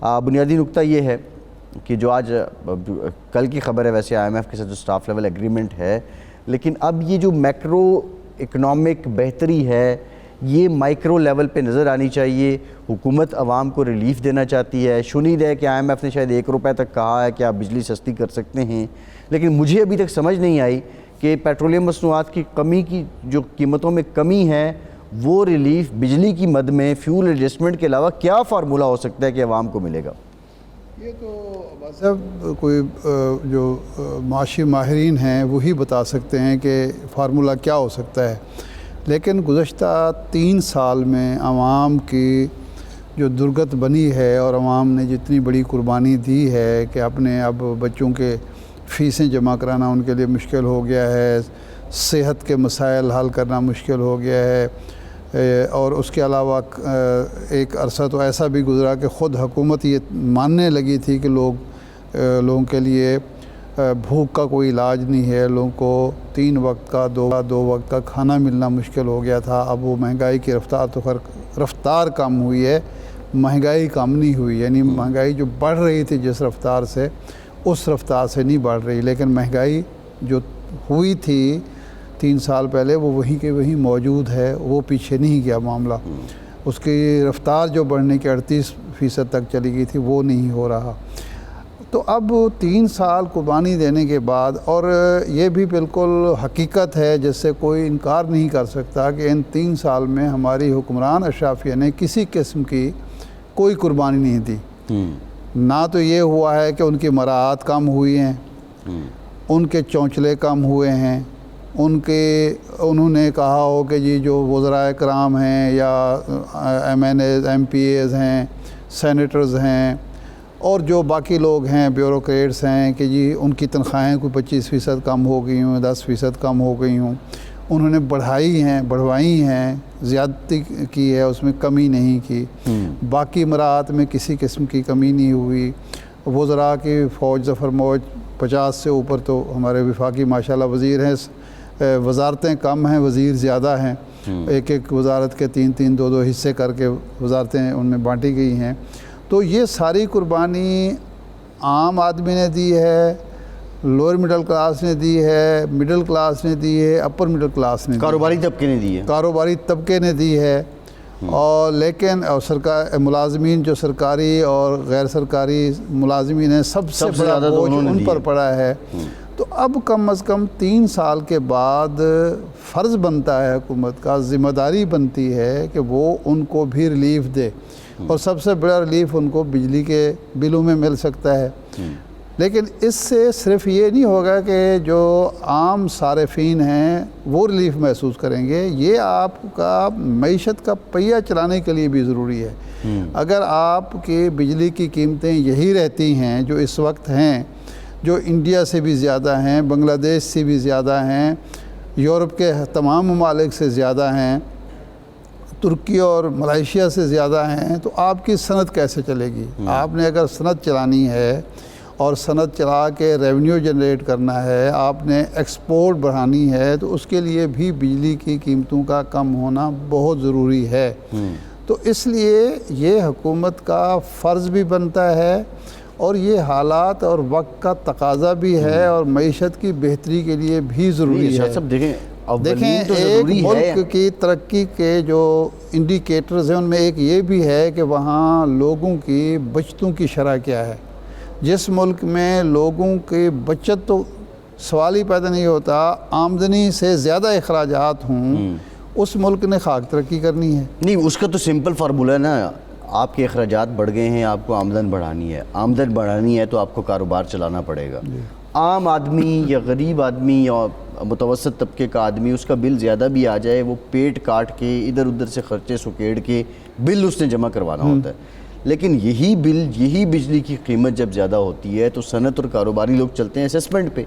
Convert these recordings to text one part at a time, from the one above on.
بنیادی نقطہ یہ ہے کہ جو آج کل کی خبر ہے، ویسے آئی ایم ایف کے ساتھ جو سٹاف لیول ایگریمنٹ ہے، لیکن اب یہ جو میکرو اکنامک بہتری ہے یہ مائکرو لیول پہ نظر آنی چاہیے۔ حکومت عوام کو ریلیف دینا چاہتی ہے، شنید ہے کہ آئی ایم ایف نے شاید 1 روپے تک کہا ہے کہ آپ بجلی سستی کر سکتے ہیں، لیکن مجھے ابھی تک سمجھ نہیں آئی کہ پیٹرولیم مصنوعات کی کمی کی جو قیمتوں میں کمی ہے وہ ریلیف بجلی کی مد میں فیول ایڈجسٹمنٹ کے علاوہ کیا فارمولہ ہو سکتا ہے کہ عوام کو ملے گا؟ یہ تو صاحب کوئی جو معاشی ماہرین ہیں وہی بتا سکتے ہیں کہ فارمولہ کیا ہو سکتا ہے، لیکن گزشتہ 3 سال میں عوام کی جو درگت بنی ہے اور عوام نے جتنی بڑی قربانی دی ہے کہ اپنے اب بچوں کے فیسیں جمع کرانا ان کے لیے مشکل ہو گیا ہے، صحت کے مسائل حل کرنا مشکل ہو گیا ہے، اور اس کے علاوہ ایک عرصہ تو ایسا بھی گزرا کہ خود حکومت یہ ماننے لگی تھی کہ لوگوں کے لیے بھوک کا کوئی علاج نہیں ہے، لوگوں کو 3 وقت کا 2 وقت کا کھانا ملنا مشکل ہو گیا تھا۔ اب وہ مہنگائی کی رفتار کم ہوئی ہے، مہنگائی کم نہیں ہوئی، یعنی مہنگائی جو بڑھ رہی تھی جس رفتار سے اس رفتار سے نہیں بڑھ رہی، لیکن مہنگائی جو ہوئی تھی 3 سال پہلے وہ وہیں کے وہیں موجود ہے، وہ پیچھے نہیں گیا معاملہ۔ اس کی رفتار جو بڑھنے کے 38% تک چلی گئی تھی وہ نہیں ہو رہا۔ تو اب 3 سال قربانی دینے کے بعد، اور یہ بھی بالکل حقیقت ہے جس سے کوئی انکار نہیں کر سکتا کہ ان 3 سال میں ہماری حکمران اشرافیہ نے کسی قسم کی کوئی قربانی نہیں دی۔ نہ تو یہ ہوا ہے کہ ان کی مراعات کم ہوئی ہیں، ان کے چونچلے کم ہوئے ہیں، انہوں نے کہا ہو کہ جی جو وزراء کرام ہیں یا M N As M P As ہیں، سینیٹرز ہیں اور جو باقی لوگ ہیں بیوروکریٹس ہیں کہ جی ان کی تنخواہیں کوئی 25% کم ہو گئی ہوں، 10% کم ہو گئی ہوں، انہوں نے بڑھوائی ہیں، زیادتی کی ہے، اس میں کمی نہیں کی۔ باقی مراعات میں کسی قسم کی کمی نہیں ہوئی۔ وزراء کی فوج ظفر موج 50 سے اوپر تو ہمارے وفاقی ماشاءاللہ وزیر ہیں، وزارتیں کم ہیں، وزیر زیادہ ہیں، ایک وزارت کے 3 2 حصے کر کے وزارتیں ان میں بانٹی گئی ہیں۔ تو یہ ساری قربانی عام آدمی نے دی ہے، لوئر مڈل کلاس نے دی ہے، مڈل کلاس نے دی ہے، اپر مڈل کلاس نے دی ہے، کاروباری طبقے نے دی ہے، اور لیکن ملازمین جو سرکاری اور غیر سرکاری ملازمین ہیں سب سے بڑا بوجھ ان پر پڑا ہے۔ تو اب کم از کم 3 سال کے بعد فرض بنتا ہے حکومت کا، ذمہ داری بنتی ہے کہ وہ ان کو بھی ریلیف دے، اور سب سے بڑا ریلیف ان کو بجلی کے بلوں میں مل سکتا ہے۔ لیکن اس سے صرف یہ نہیں ہوگا کہ جو عام صارفین ہیں وہ ریلیف محسوس کریں گے، یہ آپ کا معیشت کا پہیہ چلانے کے لیے بھی ضروری ہے۔ اگر آپ کی بجلی کی قیمتیں یہی رہتی ہیں جو اس وقت ہیں، جو انڈیا سے بھی زیادہ ہیں، بنگلہ دیش سے بھی زیادہ ہیں، یورپ کے تمام ممالک سے زیادہ ہیں، ترکی اور ملائیشیا سے زیادہ ہیں، تو آپ کی صنعت کیسے چلے گی؟ آپ نے اگر صنعت چلانی ہے اور صنعت چلا کے ریونیو جنریٹ کرنا ہے، آپ نے ایکسپورٹ بڑھانی ہے، تو اس کے لیے بھی بجلی کی قیمتوں کا کم ہونا بہت ضروری ہے۔ تو اس لیے یہ حکومت کا فرض بھی بنتا ہے، اور یہ حالات اور وقت کا تقاضا بھی ہے، اور معیشت کی بہتری کے لیے بھی ضروری ہے۔ دیکھیں ایک ملک کی ترقی کے جو انڈیکیٹرز ہیں ان میں ایک یہ بھی ہے کہ وہاں لوگوں کی بچتوں کی شرح کیا ہے۔ جس ملک میں لوگوں کی بچت تو سوال ہی پیدا نہیں ہوتا، آمدنی سے زیادہ اخراجات ہوں، اس ملک نے خاک ترقی کرنی ہے۔ نہیں، اس کا تو سمپل فارمولہ ہے نا، آپ کے اخراجات بڑھ گئے ہیں، آپ کو آمدن بڑھانی ہے تو آپ کو کاروبار چلانا پڑے گا۔ عام آدمی یا غریب آدمی یا متوسط طبقے کا آدمی، اس کا بل زیادہ بھی آ جائے، وہ پیٹ کاٹ کے ادھر ادھر سے خرچے سکیڑ کے بل اس نے جمع کروانا ہوتا ہے۔ لیکن یہی بجلی کی قیمت جب زیادہ ہوتی ہے تو صنعت اور کاروباری لوگ چلتے ہیں اسسمنٹ پہ۔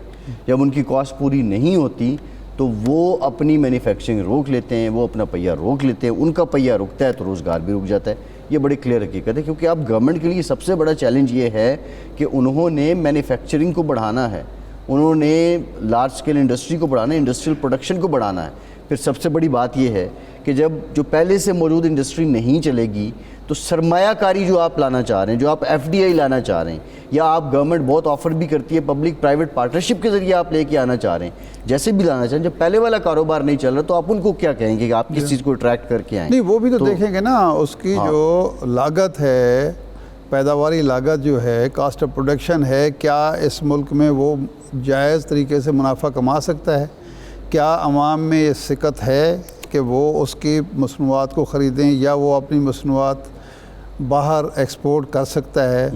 جب ان کی کاسٹ پوری نہیں ہوتی تو وہ اپنی مینوفیکچرنگ روک لیتے ہیں، وہ اپنا پہیہ روک لیتے ہیں، ان کا پہیہ رکتا ہے تو روزگار بھی رک جاتا ہے۔ یہ بڑی کلیئر حقیقت ہے، کیونکہ اب گورنمنٹ کے لیے سب سے بڑا چیلنج یہ ہے کہ انہوں نے مینوفیکچرنگ کو بڑھانا ہے، انہوں نے لارج اسکیل انڈسٹری کو بڑھانا ہے، انڈسٹریل پروڈکشن کو بڑھانا ہے۔ پھر سب سے بڑی بات یہ ہے کہ جب جو پہلے سے موجود انڈسٹری نہیں چلے گی تو سرمایہ کاری جو آپ لانا چاہ رہے ہیں, جو آپ ایف ڈی آئی لانا چاہ رہے ہیں, یا آپ گورنمنٹ بہت آفر بھی کرتی ہے پبلک پرائیویٹ پارٹنرشپ کے ذریعے آپ لے کے آنا چاہ رہے ہیں, جیسے بھی لانا چاہیں, جب پہلے والا کاروبار نہیں چل رہا تو آپ ان کو کیا کہیں گے کہ آپ کس چیز کو اٹریکٹ کر کے آئیں؟ نہیں, وہ بھی تو دیکھیں گے نا, اس کی جو لاگت ہے, پیداواری لاگت جو ہے, کاسٹ آف پروڈکشن ہے, کیا اس ملک میں وہ جائز طریقے سے منافع کما سکتا ہے؟ کیا عوام میں یہ ثقت ہے کہ وہ اس کی مصنوعات کو خریدیں, یا وہ اپنی مصنوعات باہر ایکسپورٹ کر سکتا ہے؟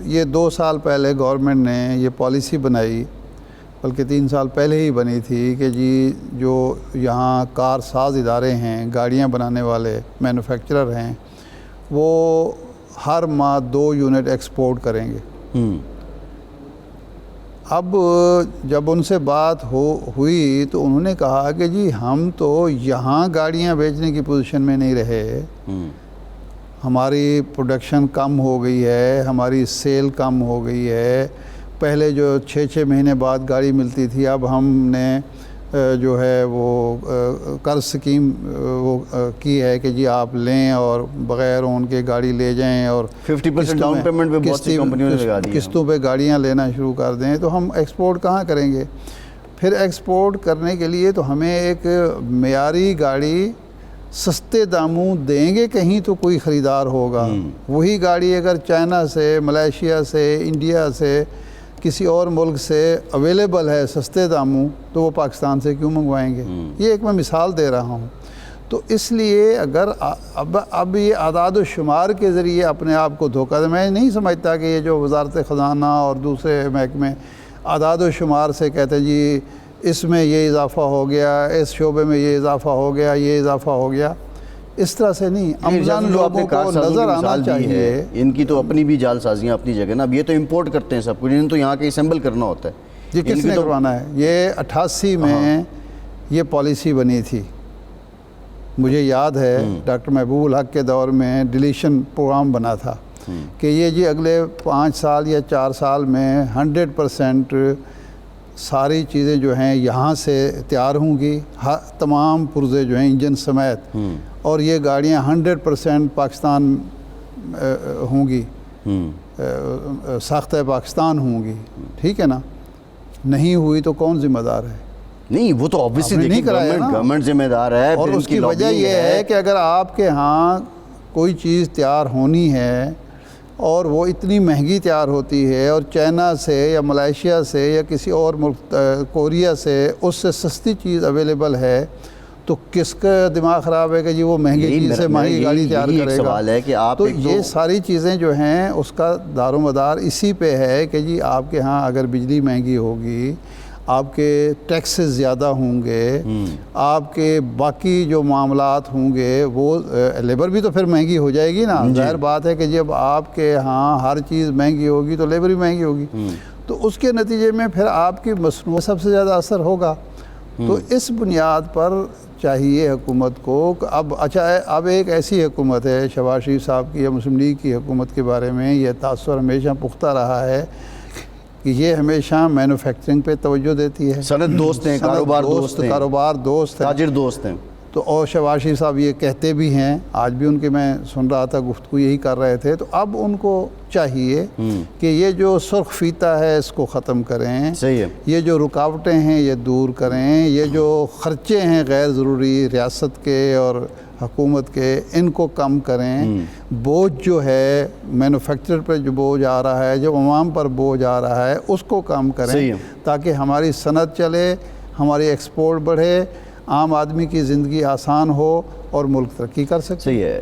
یہ 2 سال پہلے گورنمنٹ نے یہ پالیسی بنائی, بلکہ 3 سال پہلے ہی بنی تھی, کہ جی جو یہاں کار ساز ادارے ہیں, گاڑیاں بنانے والے مینوفیکچرر ہیں, وہ ہر ماہ 2 یونٹ ایکسپورٹ کریں گے. اب جب ان سے بات ہوئی تو انہوں نے کہا کہ جی ہم تو یہاں گاڑیاں بیچنے کی پوزیشن میں نہیں رہے, ہماری پروڈکشن کم ہو گئی ہے, ہماری سیل کم ہو گئی ہے. پہلے جو 6 مہینے بعد گاڑی ملتی تھی, اب ہم نے جو ہے وہ قرض سکیم وہ کی ہے کہ جی آپ لیں اور بغیر ان کے گاڑی لے جائیں, اور 50% ڈاؤن پیمنٹ پہ بہت سی کمپنیوں نے لگا دی, قسطوں پہ گاڑیاں لینا شروع کر دیں, تو ہم ایکسپورٹ کہاں کریں گے؟ پھر ایکسپورٹ کرنے کے لیے تو ہمیں ایک معیاری گاڑی سستے داموں دیں گے کہیں تو کوئی خریدار ہوگا. وہی گاڑی اگر چائنا سے, ملائیشیا سے, انڈیا سے, کسی اور ملک سے اویلیبل ہے سستے داموں, تو وہ پاکستان سے کیوں منگوائیں گے؟ یہ ایک میں مثال دے رہا ہوں. تو اس لیے اگر اب یہ اعداد و شمار کے ذریعے اپنے آپ کو دھوکہ دے, میں نہیں سمجھتا کہ یہ جو وزارت خزانہ اور دوسرے محکمے اعداد و شمار سے کہتے ہیں جی اس میں یہ اضافہ ہو گیا, اس شعبے میں یہ اضافہ ہو گیا, یہ اضافہ ہو گیا, اس طرح سے نہیں. عملاً لوگوں کو نظر آنا چاہیے. ان کی تو اپنی بھی جال سازیاں اپنی جگہ نا, اب یہ تو امپورٹ کرتے ہیں سب کچھ, انہیں تو یہاں کے اسمبل کرنا ہوتا ہے. یہ کس نے کروانا ہے؟ یہ 88 میں یہ پالیسی بنی تھی, مجھے یاد ہے ڈاکٹر محبوب الحق کے دور میں ڈیلیشن پروگرام بنا تھا کہ یہ جی اگلے 5 سال یا 4 سال میں 100% ساری چیزیں جو ہیں یہاں سے تیار ہوں گی, تمام پرزے جو ہیں انجن سمیت, اور یہ گاڑیاں 100% پاکستان ہوں گی, ساختہ پاکستان ہوں گی. ٹھیک ہے نا؟ نہیں ہوئی تو کون ذمہ دار ہے؟ نہیں, وہ تو آبویسلی دیکھیں گورنمنٹ ذمہ دار ہے. اور اس کی وجہ یہ ہے کہ اگر آپ کے ہاں کوئی چیز تیار ہونی ہے اور وہ اتنی مہنگی تیار ہوتی ہے, اور چائنا سے یا ملائیشیا سے یا کسی اور ملک کوریا سے اس سے سستی چیز اویلیبل ہے, تو کس کا دماغ خراب ہے کہ جی وہ مہنگی چیز سے مہنگی گاڑی تیار کرے گا؟ سوال ہے کہ آپ, تو یہ ساری چیزیں جو ہیں اس کا دار و مدار اسی پہ ہے کہ جی آپ کے ہاں اگر بجلی مہنگی ہوگی, آپ کے ٹیکسز زیادہ ہوں گے, آپ کے باقی جو معاملات ہوں گے, وہ لیبر بھی تو پھر مہنگی ہو جائے گی نا. ظاہر بات ہے کہ جب آپ کے ہاں ہر چیز مہنگی ہوگی تو لیبر بھی مہنگی ہوگی, تو اس کے نتیجے میں پھر آپ کی مصنوعات سب سے زیادہ اثر ہوگا. تو اس بنیاد پر چاہیے حکومت کو, اب ایک ایسی حکومت ہے, شہباز شریف صاحب کی یا مسلم لیگ کی حکومت کے بارے میں یہ تاثر ہمیشہ پختہ رہا ہے کہ یہ ہمیشہ مینوفیکچرنگ پہ توجہ دیتی ہے. صنعت دوست ہیں, کاروبار دوست ہیں, کاروبار دوست ہیں, تاجر دوست ہیں. تو اور شہباز شریف صاحب یہ کہتے بھی ہیں, آج بھی ان کے میں سن رہا تھا گفتگو یہی کر رہے تھے. تو اب ان کو چاہیے کہ یہ جو سرخ فیتہ ہے اس کو ختم کریں, صحیح ہے, یہ جو رکاوٹیں ہیں یہ دور کریں, یہ جو خرچے ہیں غیر ضروری ریاست کے اور حکومت کے ان کو کم کریں. بوجھ جو ہے مینوفیکچرر پہ جو بوجھ آ رہا ہے, جو عوام پر بوجھ آ رہا ہے, اس کو کم کریں تاکہ ہماری صنعت چلے, ہماری ایکسپورٹ بڑھے, عام آدمی کی زندگی آسان ہو اور ملک ترقی کر سکے. صحیح ہے.